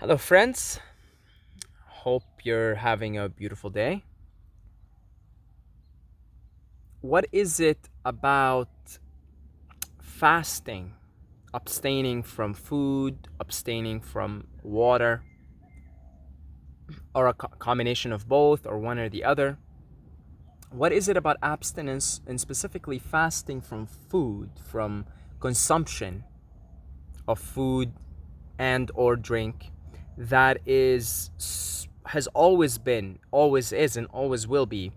Hello, friends. Hope you're having a beautiful day. What is it about fasting, abstaining from food, abstaining from water, or a combination of both, or one or the other? What is it about abstinence and specifically fasting from food, from consumption of food and or drink that has always been, always is, and always will be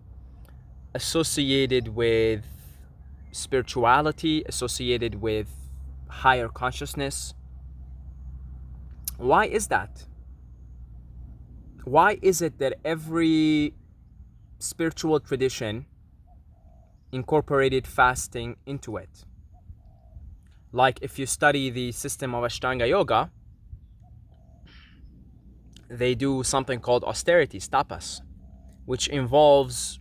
associated with spirituality, associated with higher consciousness? Why is that? Why is it that every spiritual tradition incorporated fasting into it? Like if you study the system of Ashtanga Yoga, they do something called austerities, tapas, which involves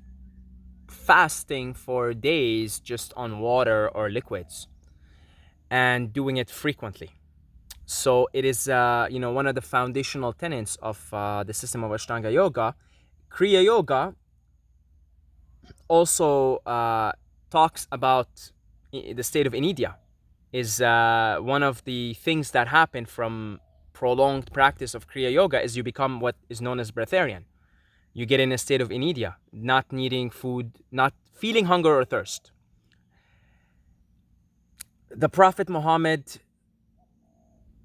fasting for days just on water or liquids and doing it frequently. So it is, one of the foundational tenets of the system of Ashtanga Yoga. Kriya Yoga also talks about the state of inidia. Is one of the things that happen from prolonged practice of Kriya Yoga is you become what is known as Breatharian. You get in a state of inidia, not needing food, not feeling hunger or thirst. The Prophet Muhammad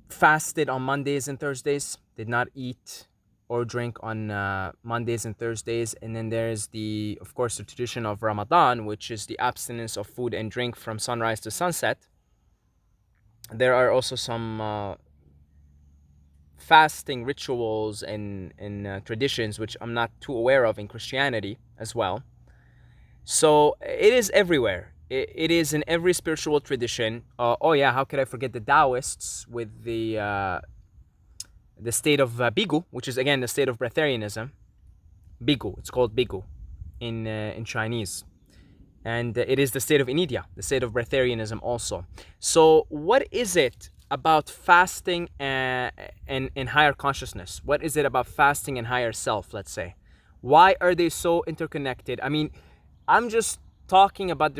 fasted on Mondays and Thursdays, did not eat or drink on Mondays and Thursdays. And then there's of course, the tradition of Ramadan, which is the abstinence of food and drink from sunrise to sunset. There are also some fasting rituals and traditions, which I'm not too aware of in Christianity as well. So it is everywhere. It is in every spiritual tradition. Oh yeah, how could I forget the Taoists with the state of Bigu, which is again the state of Breatharianism. Bigu, it's called Bigu in Chinese, and it is the state of Inidia, the state of Breatharianism also. So, what is it about fasting and higher consciousness? What is it about fasting and higher self? Let's say, why are they so interconnected? I mean, I'm just talking about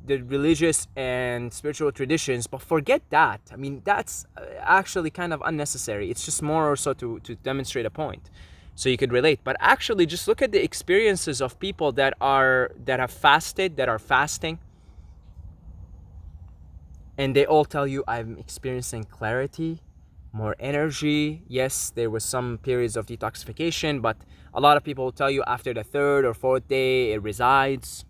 the religious and spiritual traditions, but forget that. I mean, that's actually kind of unnecessary. It's just more or so to demonstrate a point so you could relate. But actually just look at the experiences of people that have fasted, that are fasting, and they all tell you, I'm experiencing clarity, more energy. Yes, there was some periods of detoxification, but a lot of people will tell you after the third or fourth day it resides.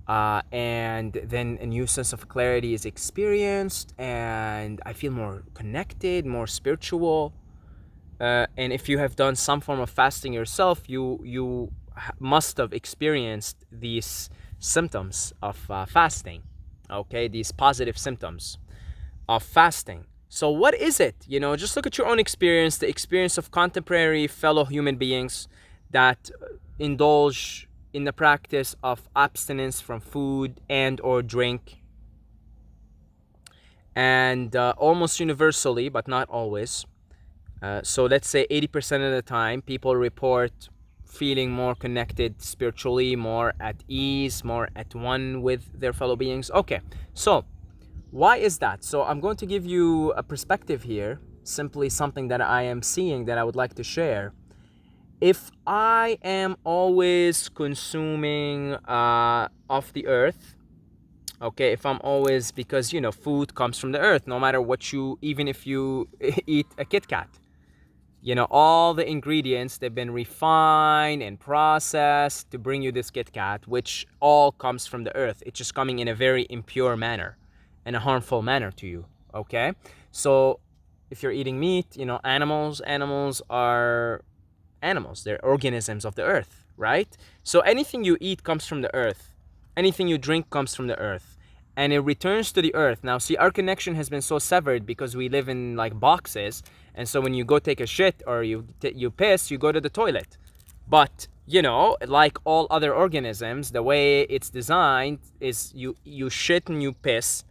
And then a new sense of clarity is experienced, and I feel more connected, more spiritual. And if you have done some form of fasting yourself, you must have experienced these symptoms of fasting. Okay, these positive symptoms of fasting. So what is it? Just look at your own experience, the experience of contemporary fellow human beings that indulge in the practice of abstinence from food and or drink. And almost universally, but not always. So let's say 80% of the time, people report feeling more connected spiritually, more at ease, more at one with their fellow beings. Okay, so why is that? So I'm going to give you a perspective here, simply something that I am seeing that I would like to share. If I am always consuming of the earth, okay, if I'm always, because food comes from the earth, no matter what even if you eat a Kit Kat, all the ingredients, they've been refined and processed to bring you this Kit Kat, which all comes from the earth. It's just coming in a very impure manner and a harmful manner to you, okay? So if you're eating meat, animals are animals. They're organisms of the earth, right? So anything you eat comes from the earth. Anything you drink comes from the earth. And it returns to the earth. Now, see, our connection has been so severed because we live in like boxes. And so when you go take a shit or you piss, you go to the toilet. But, like all other organisms, the way it's designed is you shit and you piss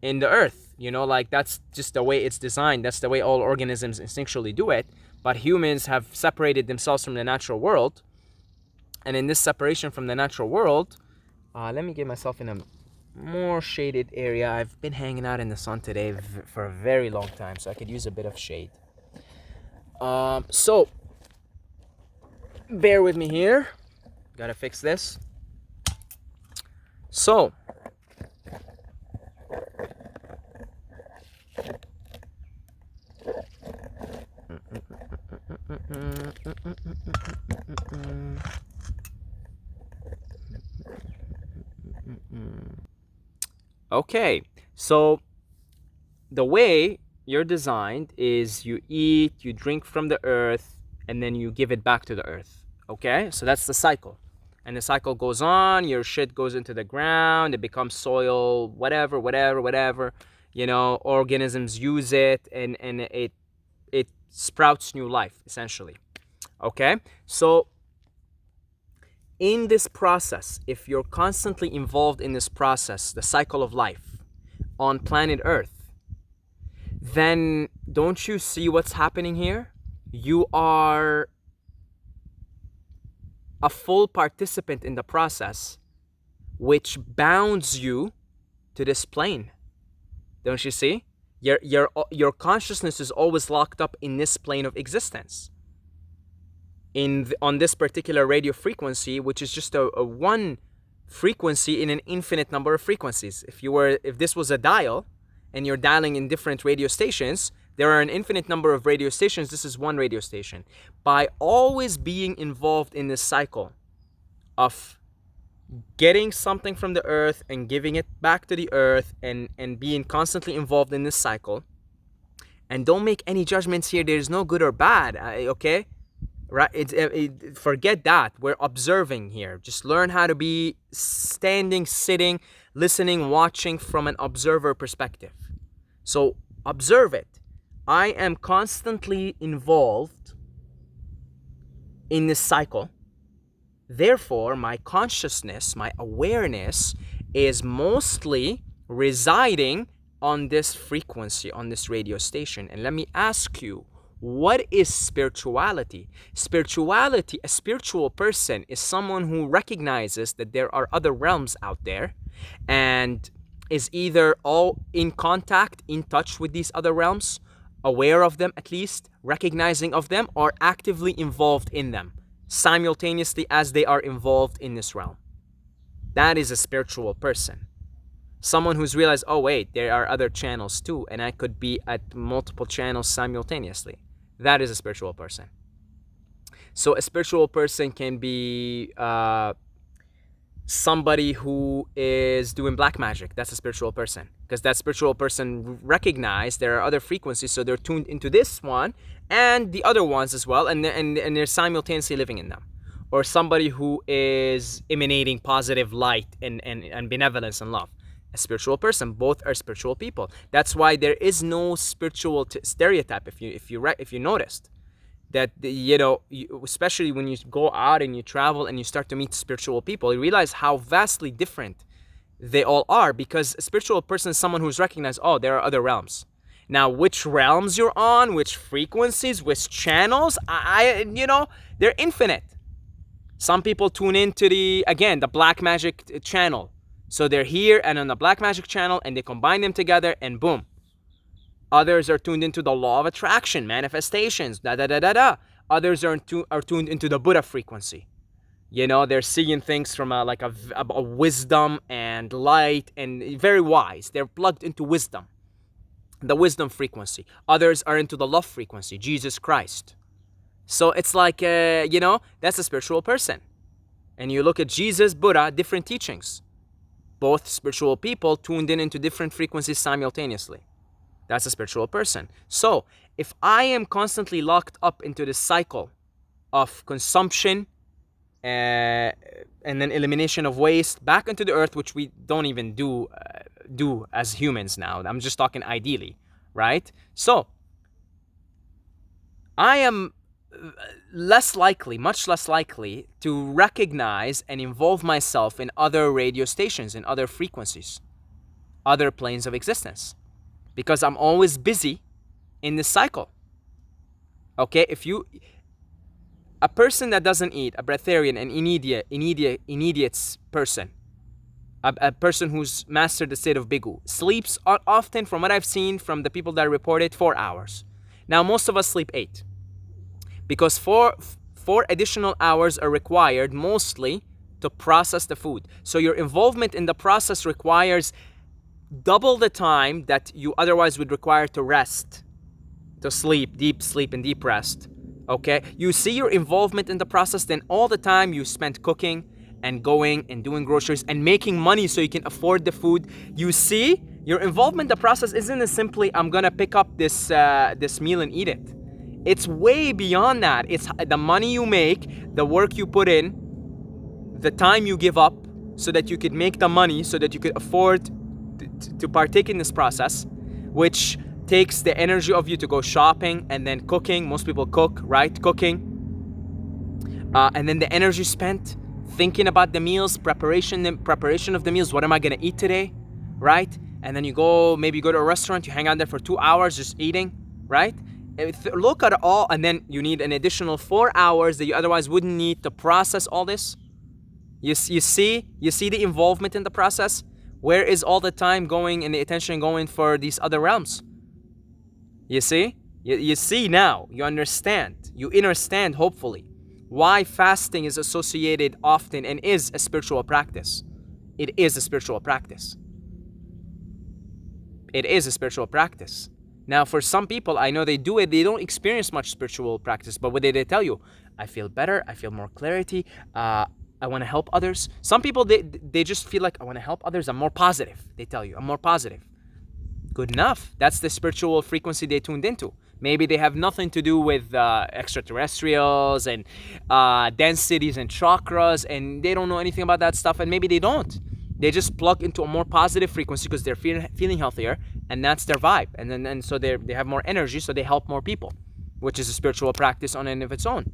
in the earth. Like that's just the way it's designed. That's the way all organisms instinctually do it. But humans have separated themselves from the natural world. And in this separation from the natural world, let me get myself in a more shaded area. I've been hanging out in the sun today for a very long time, so I could use a bit of shade. So bear with me here. Gotta fix this. So okay, so the way you're designed is you eat, you drink from the earth, and then you give it back to the earth. Okay, so that's the cycle. And the cycle goes on, your shit goes into the ground, it becomes soil, whatever. Organisms use it, and it sprouts new life, essentially. Okay, so in this process, if you're constantly involved in this process, the cycle of life on planet Earth, then don't you see what's happening here? You are a full participant in the process, which bounds you to this plane. Don't you see? Your consciousness is always locked up in this plane of existence. On this particular radio frequency, which is just a one frequency in an infinite number of frequencies. If this was a dial, and you're dialing in different radio stations, there are an infinite number of radio stations. This is one radio station. By always being involved in this cycle of getting something from the earth and giving it back to the earth, and being constantly involved in this cycle, and don't make any judgments here. There's no good or bad, okay? Right? Forget that. We're observing here. Just learn how to be standing, sitting, listening, watching from an observer perspective. So observe it. I am constantly involved in this cycle. Therefore, my consciousness, my awareness is mostly residing on this frequency, on this radio station. And let me ask you, what is spirituality? Spirituality, a spiritual person is someone who recognizes that there are other realms out there and is either all in contact, in touch with these other realms, aware of them at least, recognizing of them, or actively involved in them, simultaneously as they are involved in this realm. That is a spiritual person. Someone who's realized, oh wait, there are other channels too, and I could be at multiple channels simultaneously. That is a spiritual person. So a spiritual person can be somebody who is doing black magic. That's a spiritual person, because that spiritual person recognized there are other frequencies, so they're tuned into this one and the other ones as well, and they're simultaneously living in them. Or somebody who is emanating positive light and benevolence and love. A spiritual person. Both are spiritual people. That's why there is no spiritual stereotype. If you noticed that, especially when you go out and you travel and you start to meet spiritual people, you realize how vastly different they all are, because a spiritual person is someone who's recognized, oh, there are other realms. Now, which realms you're on, which frequencies, which channels, they're infinite. Some people tune into the black magic channel. So they're here and on the black magic channel, and they combine them together, and boom. Others are tuned into the law of attraction, manifestations, Others are tuned into the Buddha frequency. They're seeing things from a wisdom and light, and very wise. They're plugged into wisdom, the wisdom frequency. Others are into the love frequency, Jesus Christ. So it's like, that's a spiritual person. And you look at Jesus, Buddha, different teachings. Both spiritual people tuned in into different frequencies simultaneously. That's a spiritual person. So if I am constantly locked up into this cycle of consumption and then elimination of waste back into the earth, which we don't even do as humans now. I'm just talking ideally, right? So I am much less likely to recognize and involve myself in other radio stations, in other frequencies, other planes of existence. because I'm always busy in this cycle. Okay, a person that doesn't eat, a breatharian, an immediate person, a person who's mastered the state of bigu, sleeps often, from what I've seen from the people that reported, 4 hours. Now most of us sleep 8, because four additional hours are required mostly to process the food. So your involvement in the process requires double the time that you otherwise would require to rest, to sleep, deep sleep and deep rest. Okay, you see your involvement in the process, then all the time you spent cooking and going and doing groceries and making money so you can afford the food. You see, your involvement in the process isn't as simply, I'm gonna pick up this meal and eat it. It's way beyond that. It's the money you make, the work you put in, the time you give up so that you could make the money, so that you could afford to partake in this process, which takes the energy of you to go shopping and then cooking. Most people cook, right? Cooking. And then the energy spent thinking about the meals, preparation of the meals. What am I gonna eat today, right? And then maybe you go to a restaurant, you hang out there for 2 hours just eating, right? Look at it all, and then you need an additional 4 hours that you otherwise wouldn't need to process all this. You see the involvement in the process? Where is all the time going and the attention going for these other realms? You see? You see now, you understand, you understand hopefully why fasting is associated often and is a spiritual practice. It is a spiritual practice. It is a spiritual practice. Now for some people, I know they do it, they don't experience much spiritual practice, but what they tell you? I feel better, I feel more clarity, I want to help others. Some people, they just feel like, I want to help others, I'm more positive. They tell you, I'm more positive. Good enough. That's the spiritual frequency they tuned into. Maybe they have nothing to do with extraterrestrials and densities and chakras, and they don't know anything about that stuff, and maybe they don't. They just plug into a more positive frequency because they're feeling healthier, and that's their vibe. And so they have more energy, so they help more people, which is a spiritual practice on and of its own.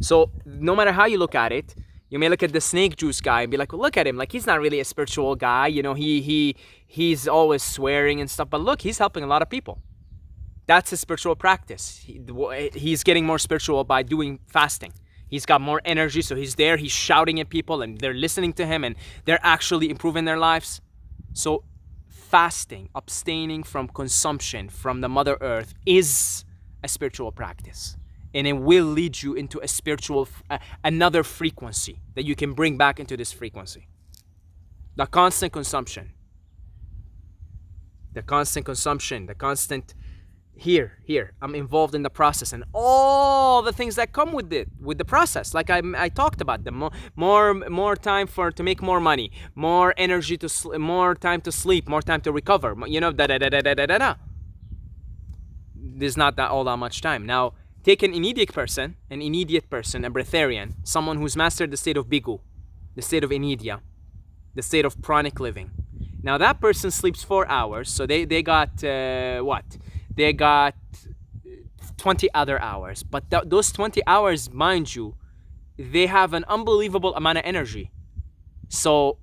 So no matter how you look at it, you may look at the snake juice guy and be like, well, look at him, like he's not really a spiritual guy, you know, he's always swearing and stuff, but look, he's helping a lot of people. That's his spiritual practice. He's getting more spiritual by doing fasting. He's got more energy, so he's there, he's shouting at people and they're listening to him and they're actually improving their lives. So fasting, abstaining from consumption from the Mother Earth is a spiritual practice. And it will lead you into a spiritual, another frequency that you can bring back into this frequency. The constant consumption. The constant, here, I'm involved in the process and all the things that come with it, with the process. Like I talked about, the more time to make more money, more energy more time to sleep, more time to recover, you know, There's not all that much time. Now, take an immediate person, a breatharian, someone who's mastered the state of bigu, the state of inidia, the state of pranic living. Now that person sleeps 4 hours, so they got what? They got 20 other hours. But those 20 hours, mind you, they have an unbelievable amount of energy. So,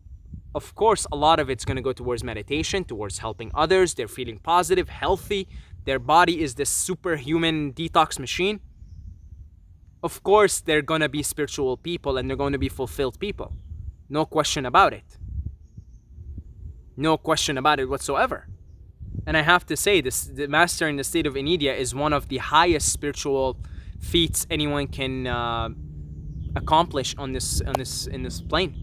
of course, a lot of it's going to go towards meditation, towards helping others. They're feeling positive, healthy. Their body is this superhuman detox machine. Of course, they're going to be spiritual people and they're going to be fulfilled people. No question about it. No question about it whatsoever. And I have to say, the mastering the state of inidia is one of the highest spiritual feats anyone can accomplish in this plane.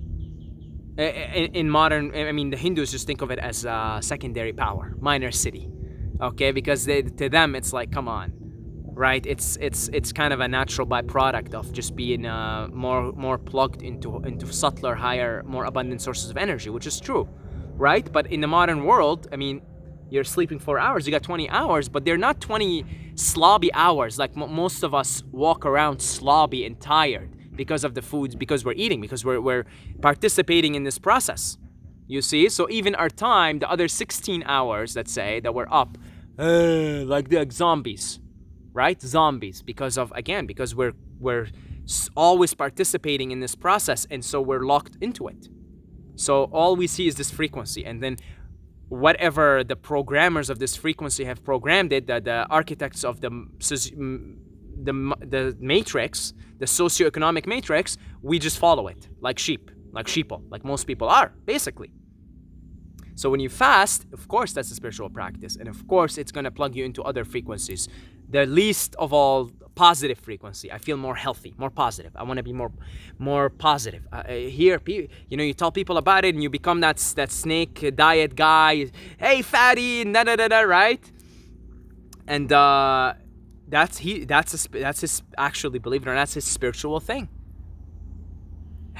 In modern, I mean, the Hindus just think of it as a secondary power, minor city. Okay, because to them it's like, come on, right? It's kind of a natural byproduct of just being more plugged into subtler, higher, more abundant sources of energy, which is true, right? But in the modern world, I mean, you're sleeping 4 hours, you got 20 hours, but they're not 20 slobby hours. Like most of us walk around slobby and tired because of the foods, because we're eating, because we're participating in this process. You see, so even our time, the other 16 hours, let's say, that we're up, like zombies, right? Zombies, because we're always participating in this process, and so we're locked into it. So all we see is this frequency, and then whatever the programmers of this frequency have programmed it, the architects of the matrix, the socioeconomic matrix, we just follow it like sheep, like sheeple, like most people are, basically. So when you fast, of course, that's a spiritual practice. And of course, it's going to plug you into other frequencies. The least of all, positive frequency. I feel more healthy, more positive. I want to be more positive. Here, you tell people about it and you become that snake diet guy. Hey, fatty, da-da-da-da, right? And that's his, actually, believe it or not, that's his spiritual thing.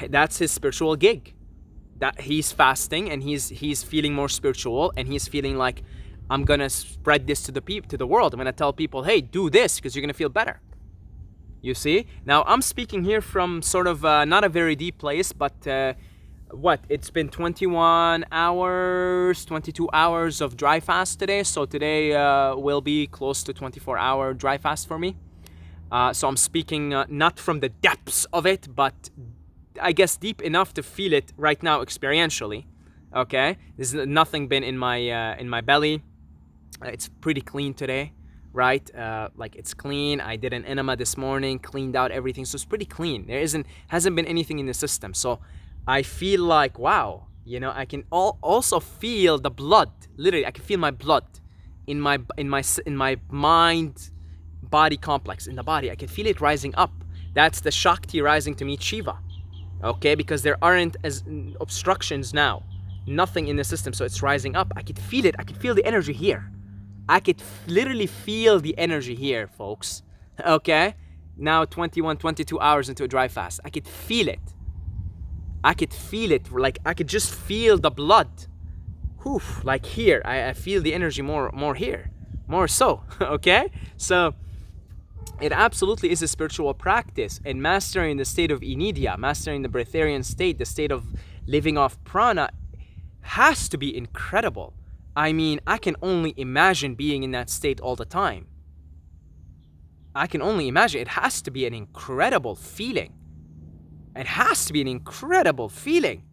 That's his spiritual gig. That he's fasting and he's feeling more spiritual, and he's feeling like, I'm gonna spread this to the world. I'm gonna tell people, hey, do this because you're gonna feel better. You see? Now I'm speaking here from sort of not a very deep place, but it's been 21 hours, 22 hours of dry fast today. So today will be close to 24-hour dry fast for me. So I'm speaking not from the depths of it, but I guess deep enough to feel it right now experientially. Okay, there's nothing been in my belly. It's pretty clean today, right? Like it's clean. I did an enema this morning, cleaned out everything, so it's pretty clean. Hasn't been anything in the system. So I feel like, wow, I can also feel the blood. Literally, I can feel my blood in my mind body complex in the body. I can feel it rising up. That's the Shakti rising to meet Shiva. Okay, because there aren't as obstructions now, nothing in the system, so it's rising up. I could feel it. I could feel the energy here. I could literally feel the energy here, folks. Okay, now 21, 22 hours into a dry fast, I could feel it. I could feel it, like I could just feel the blood. Whew, like here, I feel the energy more here, more so. Okay, so it absolutely is a spiritual practice, and mastering the state of Inidia, mastering the Breatharian state, the state of living off prana, has to be incredible. I mean, I can only imagine being in that state all the time. I can only imagine. It has to be an incredible feeling. It has to be an incredible feeling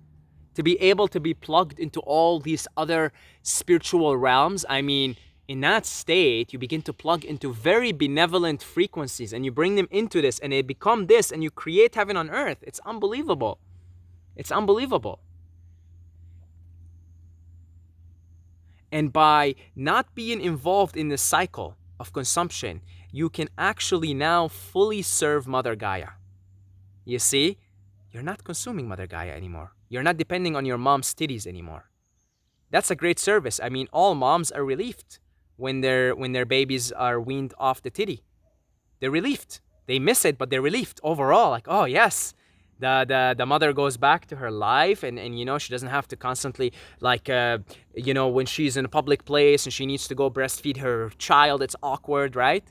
to be able to be plugged into all these other spiritual realms. I mean, in that state, you begin to plug into very benevolent frequencies and you bring them into this and they become this and you create heaven on earth. It's unbelievable. It's unbelievable. And by not being involved in the cycle of consumption, you can actually now fully serve Mother Gaia. You see, you're not consuming Mother Gaia anymore. You're not depending on your mom's titties anymore. That's a great service. I mean, all moms are relieved when their babies are weaned off the titty. They're relieved. They miss it, but they're relieved overall. Like, oh yes, the mother goes back to her life, and she doesn't have to constantly when she's in a public place and she needs to go breastfeed her child, it's awkward, right?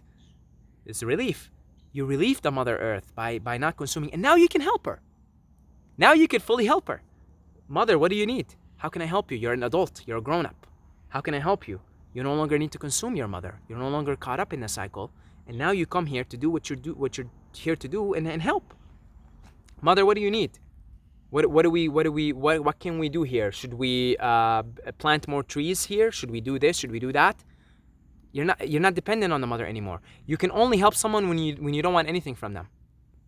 It's a relief. You relieve the Mother Earth by not consuming, and now you can help her. Now you can fully help her. Mother, what do you need? How can I help you? You're an adult. You're a grown-up. How can I help you? You no longer need to consume your mother. You're no longer caught up in the cycle. And now you come here to do what you're here to do and help. Mother, what do you need? What can we do here? Should we plant more trees here? Should we do this? Should we do that? You're not dependent on the mother anymore. You can only help someone when you don't want anything from them.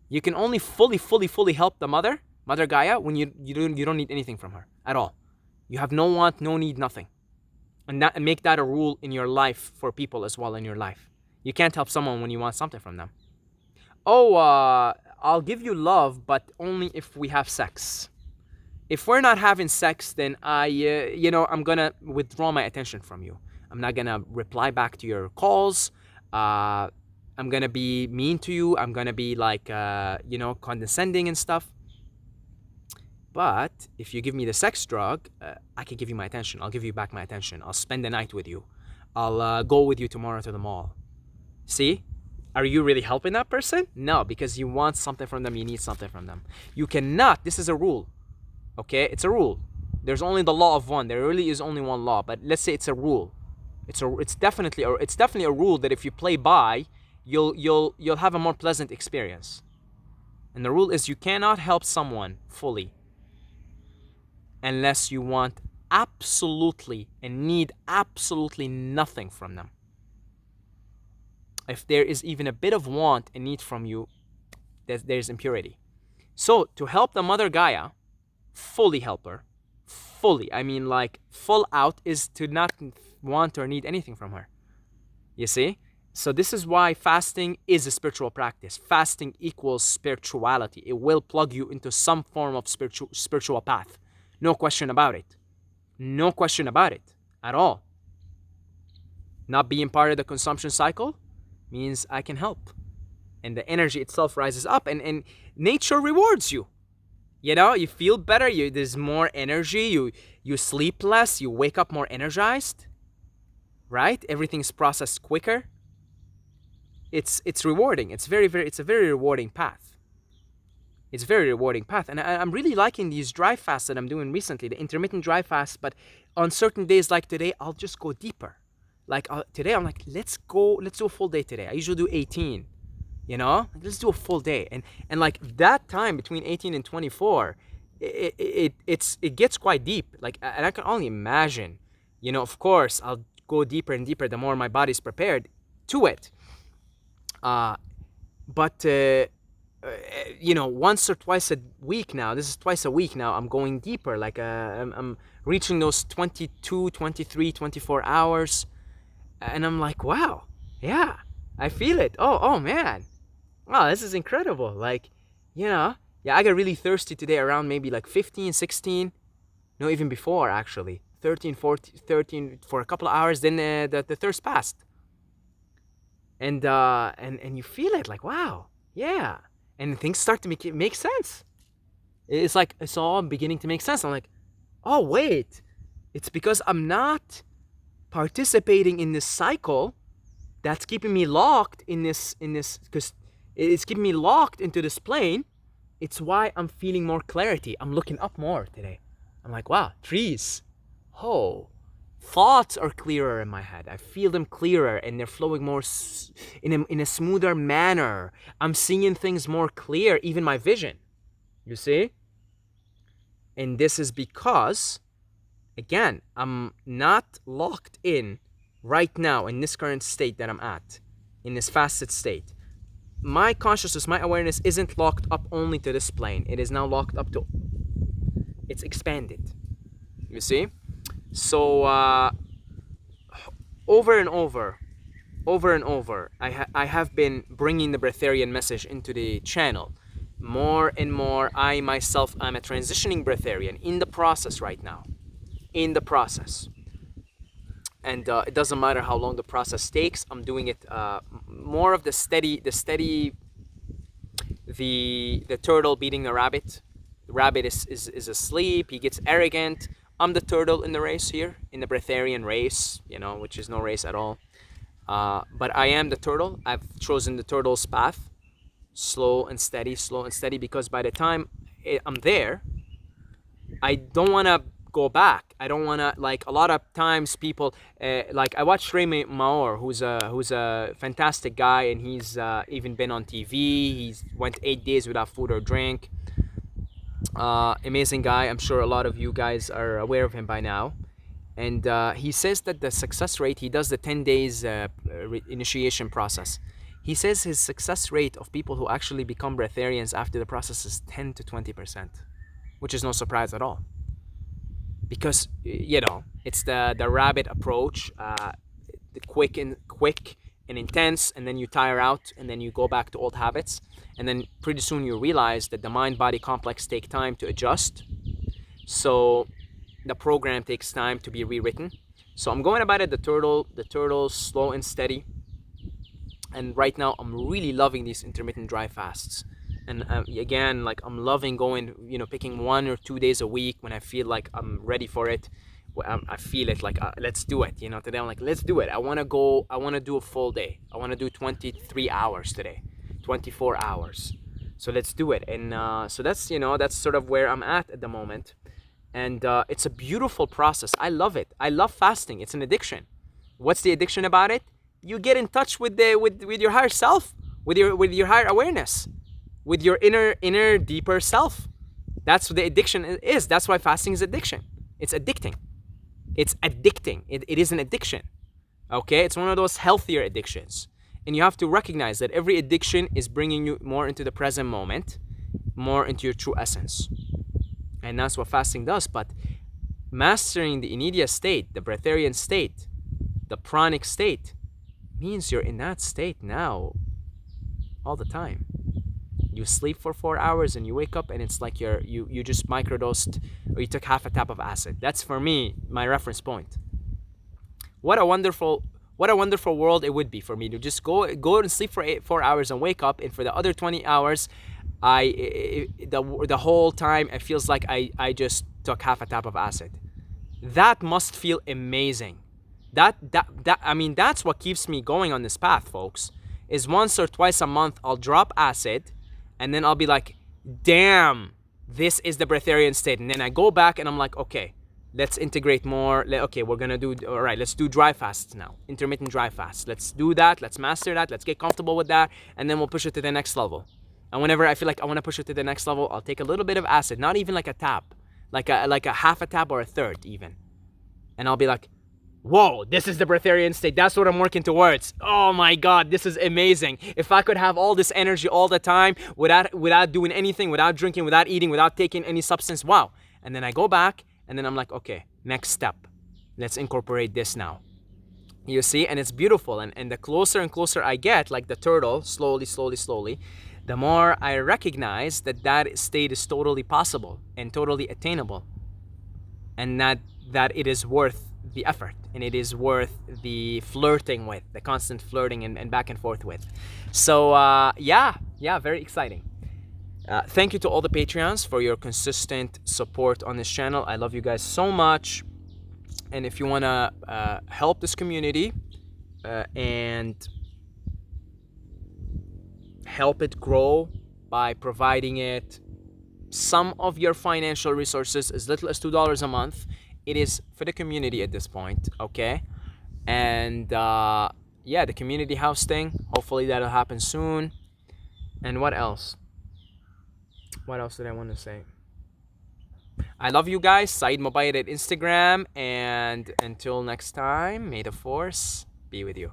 You can only fully help the Mother Gaia, when you don't need anything from her at all. You have no want, no need, nothing. And make that a rule in your life for people as well in your life. You can't help someone when you want something from them. I'll give you love, but only if we have sex. If we're not having sex, then I'm gonna withdraw my attention from you. I'm not gonna reply back to your calls. I'm gonna be mean to you. I'm gonna be like, condescending and stuff. But if you give me the sex drug, I can give you my attention. I'll give you back my attention. I'll spend the night with you. I'll go with you tomorrow to the mall. See? Are you really helping that person? No, because you want something from them. You need something from them. You cannot. This is a rule. Okay? It's a rule. There's only the law of one. There really is only one law. But let's say it's a rule. It's definitely a rule that if you play by, you'll have a more pleasant experience. And the rule is you cannot help someone fully unless you want absolutely and need absolutely nothing from them. If there is even a bit of want and need from you, there's impurity. So to help the mother Gaia, fully help her, fully, I mean like full out, is to not want or need anything from her. You see? So this is why fasting is a spiritual practice. Fasting equals spirituality. It will plug you into some form of spiritual path. No question about it. No question about it at all. Not being part of the consumption cycle means I can help. And the energy itself rises up, and nature rewards you. You know, you feel better, there's more energy, you sleep less, you wake up more energized, right? Everything's processed quicker. It's rewarding. It's a very rewarding path. It's a very rewarding path. And I'm really liking these dry fasts that I'm doing recently, the intermittent dry fast, but on certain days like today, I'll just go deeper. Like today, I'm like, let's do a full day today. I usually do 18, you know? Let's do a full day. And like that time between 18 and 24, it gets quite deep. Like, and I can only imagine, you know, of course, I'll go deeper and deeper the more my body's prepared to it. But you know, once or twice a week now, this is twice a week now, I'm going deeper. Like I'm reaching those 22, 23, 24 hours. And I'm like, wow, yeah, I feel it. Oh man. Wow, this is incredible. Like, you know, yeah, I got really thirsty today around maybe like 15, 16. No, even before actually. 13, 14, 13 for a couple of hours, then the thirst passed. And you feel it like, wow, yeah. And things start to make sense. It's like, it's all beginning to make sense. I'm like, oh, wait. It's because I'm not participating in this cycle that's keeping me locked in this, because it's keeping me locked into this plane. It's why I'm feeling more clarity. I'm looking up more today. I'm like, wow, trees. Oh, thoughts are clearer in my head. I feel them clearer and they're flowing more in a smoother manner. I'm seeing things more clear, even my vision. You see? And this is because, again, I'm not locked in right now in this current state that I'm at, in this fasted state. My consciousness, my awareness isn't locked up only to this plane. It is now locked up to, it's expanded. You see? So over and over, I have been bringing the Breatharian message into the channel. More and more, I myself am a transitioning Breatharian in the process right now. In the process. And it doesn't matter how long the process takes. I'm doing it more of the turtle beating the rabbit. The rabbit is asleep. He gets arrogant. I'm the turtle in the race here, in the Breatharian race, you know, which is no race at all. But I am the turtle. I've chosen the turtle's path, slow and steady, because by the time I'm there, I don't want to go back. I don't want to, like, a lot of times people, like I watched Ray Maor, who's a fantastic guy, and he's even been on TV. He's went 8 days without food or drink. Amazing guy. I'm sure a lot of you guys are aware of him by now. And he says that the success rate, he does the 10 days initiation process. He says his success rate of people who actually become breatharians after the process is 10 to 20%, which is no surprise at all. Because, you know, it's the rabbit approach, the quick and intense, and then you tire out, and then you go back to old habits. And then pretty soon you realize that the mind-body complex take time to adjust. So the program takes time to be rewritten. So I'm going about it the turtle, slow and steady. And right now I'm really loving these intermittent dry fasts. And again, like, I'm loving going, you know, picking 1 or 2 days a week when I feel like I'm ready for it. I feel it, like, let's do it. You know, today I'm like, let's do it. I want to do a full day. I want to do 23 hours today, 24 hours. So let's do it. And so that's, you know, that's sort of where I'm at the moment. And it's a beautiful process. I love it. I love fasting. It's an addiction. What's the addiction about it? You get in touch with your higher self, with your higher awareness, with your inner deeper self. That's what the addiction is. That's why fasting is addiction. It's addicting. It's addicting. It is an addiction. Okay, it's one of those healthier addictions. And you have to recognize that every addiction is bringing you more into the present moment, more into your true essence. And that's what fasting does. But mastering the immediate state, the breatharian state, the pranic state, means you're in that state now all the time. You sleep for 4 hours and you wake up and it's like you just microdosed, or you took half a tap of acid. That's, for me, my reference point. What a wonderful world it would be for me to just go and sleep for 4 hours and wake up, and for the other 20 hours, the whole time it feels like I just took half a tap of acid. That must feel amazing. I mean, that's what keeps me going on this path, folks. Is once or twice a month I'll drop acid, and then I'll be like, damn, this is the breatharian state. And then I go back and I'm like, okay, let's integrate more. Okay, we're gonna do, all right, let's do dry fasts now. Intermittent dry fasts. Let's do that. Let's master that. Let's get comfortable with that. And then we'll push it to the next level. And whenever I feel like I want to push it to the next level, I'll take a little bit of acid, not even like a tap, like a half a tap or a third even. And I'll be like, whoa, this is the breatharian state. That's what I'm working towards. Oh my God, this is amazing. If I could have all this energy all the time without doing anything, without drinking, without eating, without taking any substance, wow. And then I go back and then I'm like, okay, next step. Let's incorporate this now. You see, and it's beautiful. And the closer and closer I get, like the turtle, slowly, the more I recognize that state is totally possible and totally attainable. And that it is worth the effort, and it is worth the flirting with, the constant flirting and back and forth with. So yeah, very exciting. Thank you to all the Patreons for your consistent support on this channel. I love you guys so much. And if you want to help this community and help it grow by providing it some of your financial resources, as little as $2 a month, it is for the community at this point, okay? And yeah, the community house thing, hopefully that'll happen soon. And what else? What else did I want to say? I love you guys. Saeed Mubayyad at Instagram. And until next time, may the force be with you.